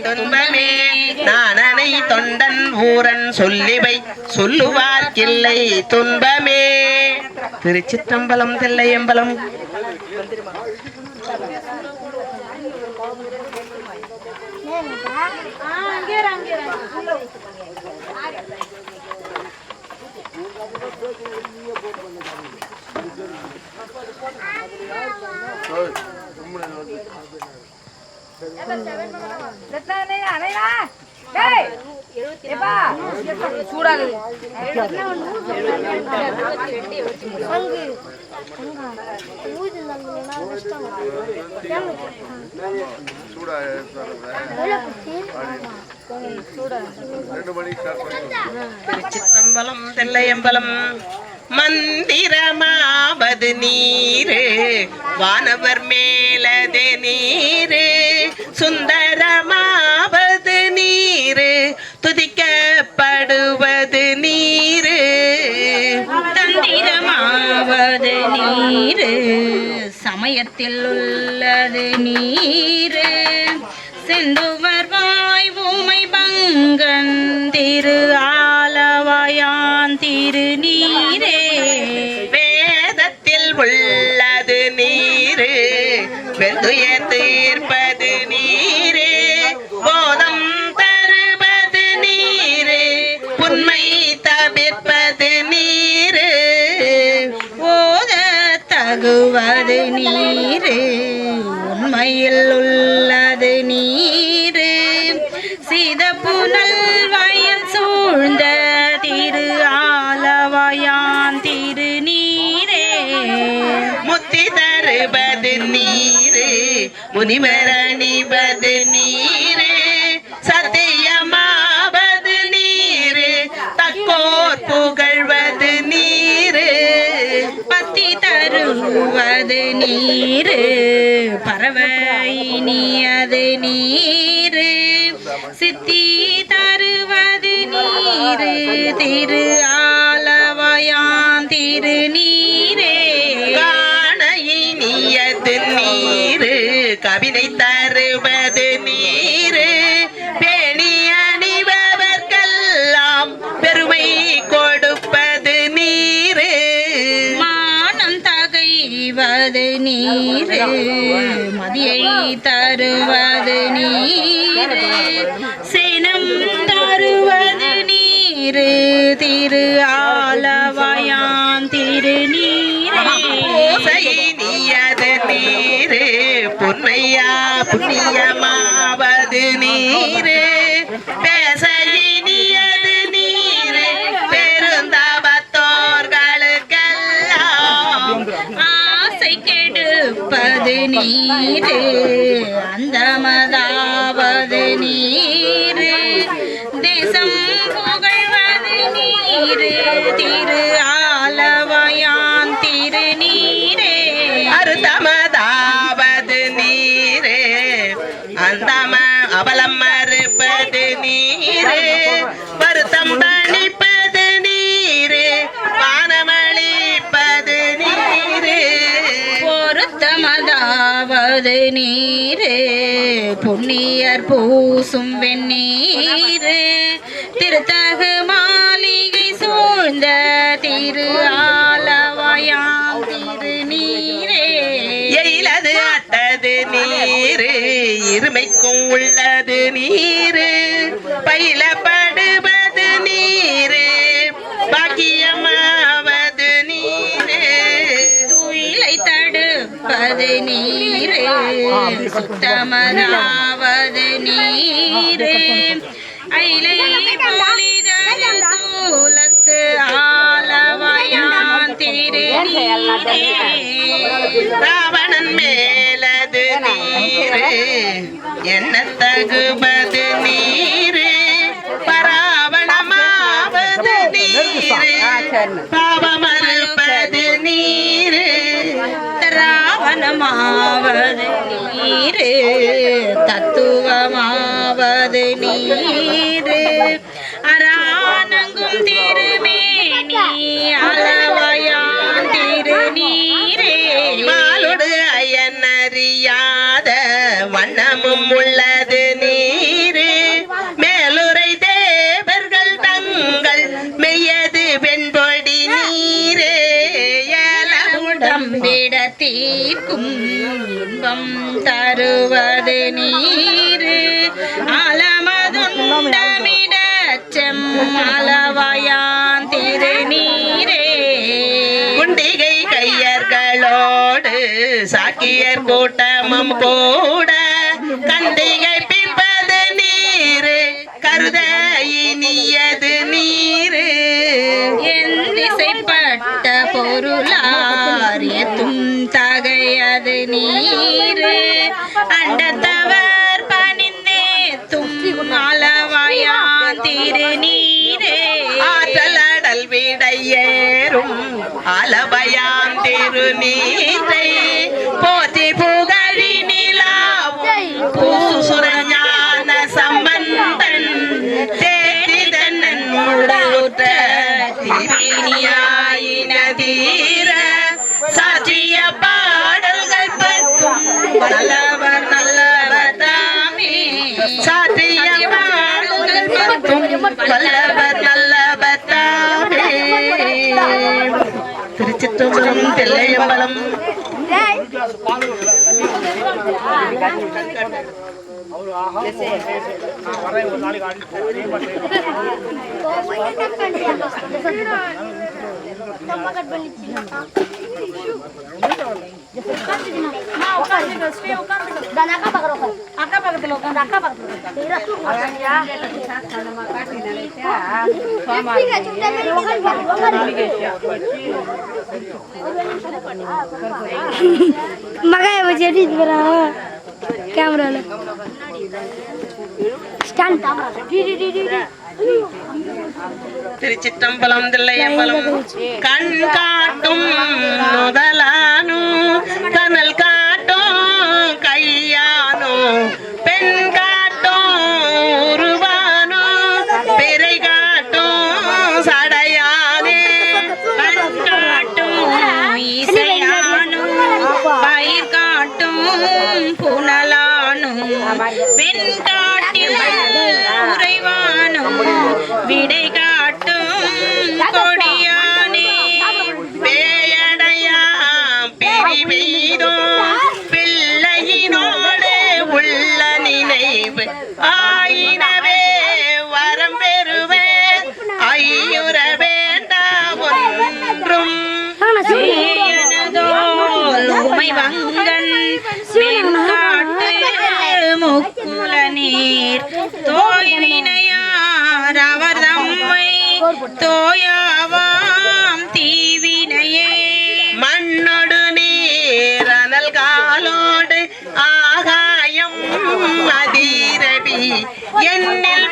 துன்பமே நானனை தொண்டன் ஊரன் சொல்லிவை சொல்லுவார்க்கில்லை துன்பமே. திருச்சிற்றம்பலம் தில்லையம்பலம். திருச்சிற்றம்பலம் தில்லையம்பலம். மந்திரமாவது நீரு வானவர் மேலது நீரு சுந்தரமாவது நீரு துதிக்கப்படுவது நீரு. தந்திரமாவது நீரு சமயத்தில் உள்ளது நீரு செந்துவர் வாய் ஊமை பங்கன் திரு ஆலவாயான் திரு நீரே. வேதத்தில் உள்ளது நீரு வெந்துய தீர்ப்பது நீரு போதம் தருவது நீரு உண்மை தவிர்ப்பது நீரு ஓத தகுவது நீரு உண்மையில் உள்ளது நீரு சிதப்புனல் வயல் சூழ்ந்த திரு ஆலவாயான் திரு நீரே. முத்தி தருவது நீரு முனிவர் அணிவது நீரு சத்தியமாவது நீரு தக்கோர் புகழ்வது நீரு பத்தி தருவது நீரு பறவைனியது நீரு சித்தி தருவது நீரு திரு ஆலவாயான் திரு நீரே. காணையினியது நீரு கவிதை தருவது நீரு பேணி அணிபவர்க்கெல்லாம் பெருமை கொடுப்பது நீரு மானம் தகைவது நீரு மதியை தருவது நீரு சினம் தருவது நீரு திரு ஆலவாயான் திரு நீரே. ஓசையினியது நீரு பொன்னையா புண்ணியமாவது நீரு பேசையினியது நீரு பெருந்தவத்தோர்களுக்கெல்லாம் ஆசை கெடுப்பது நீரு அந்தமதாவது நீரு தேசம் புகழ்வது நீரு திரு ஆலவாயான் திரு நீரே. அருதமதாவது நீரு அந்தம அவலம் மறுப்பது நீரு வருத்தம் தணிப்பது நீரு வானமளிப்பது நீரு பொருத்தமதாவது நீரு புண்ணியர் பூசும் வெந்நீரு திருத்தகு மாளிகை சூழ்ந்த திரு ஆலவாயான் திரு நீரே. எயிலது அட்டது நீரு இருமைக்கும் உள்ளது நீரு பயிலப்படுவது நீரு பாக்கியமாவது நீரு துயிலை தடுப்பது நீரு சுத்தமதாவது நீரு ஐலை பொலிதரு சூலத்து ஆலவாயான் திரு நீரே. ராவணன் மேலது நீரு என்ன தகுவது நீரு பராவணமாவது நீரு பாவமறுப்பது நீரு ராவணமாவது நீரு தத்துவமாவது நீரு அரானங்கும் திருமேனி அளவையான் திரு நீரே. மாலுடு அயன் அறியாத வண்ணமும் உள்ளது நீ கூட்டமும் கூட கண்டிகை பின்பது நீரு கருத இனியது நீரு என் திசைப்பட்ட பொருளார் எத்தும் தகையது நீரு அண்டத்தவர் பணிந்தேத்தும் அளவாயான் திருநீரே ஆற்றலடல் விடையேறும் அளவையாம் திருநீரை போற்றி புகழி நிலாவும் பூசுரஞான சம்பந்தன் தேற்றிதன் முழுத்த திருவினியாயின தீர சாற்றிய பாடல்கள் பற்றும் நல்லவர் நல்லவர் தாமே சாற்றிய பாடல்கள் பற்றும் நல்லவர் நல்லவர் தாமே திருச்சிற்றம்பலம் தில்லையம்பலம் மகாய வச்சு எடுத்து போறான் கேமரால ஸ்டாண்ட் திருச்சிற்றம்பலம் தில்லையம்பலம் கண் காட்டும் முதலானு கனல் காட்டும் கையானோ பெண் காட்டும் உருவானோ பிறை காட்டும் சடையானே கண் காட்டும் இசையானும் பயிர் காட்டும் புனலானும் பெண் காட்டும் உறைவானும் விடை காட்டும் கொடியானே பேயடையா பிரிவீதோ பிள்ளையினோடு உள்ள நினைவு ஆயினவே வரம் பெறுவே ஐயுற வேண்டாம் ஒன்றும் எனதோல் உமை வங்கன் வெண்காட்டு முக்குல நீர் தோய்வினையார் அவர் தம்மை தோயாவாம் தீவினையே மண்ணொடு நீர் அனல் காலோடு ஆகாயம் அதிரவி என்னில்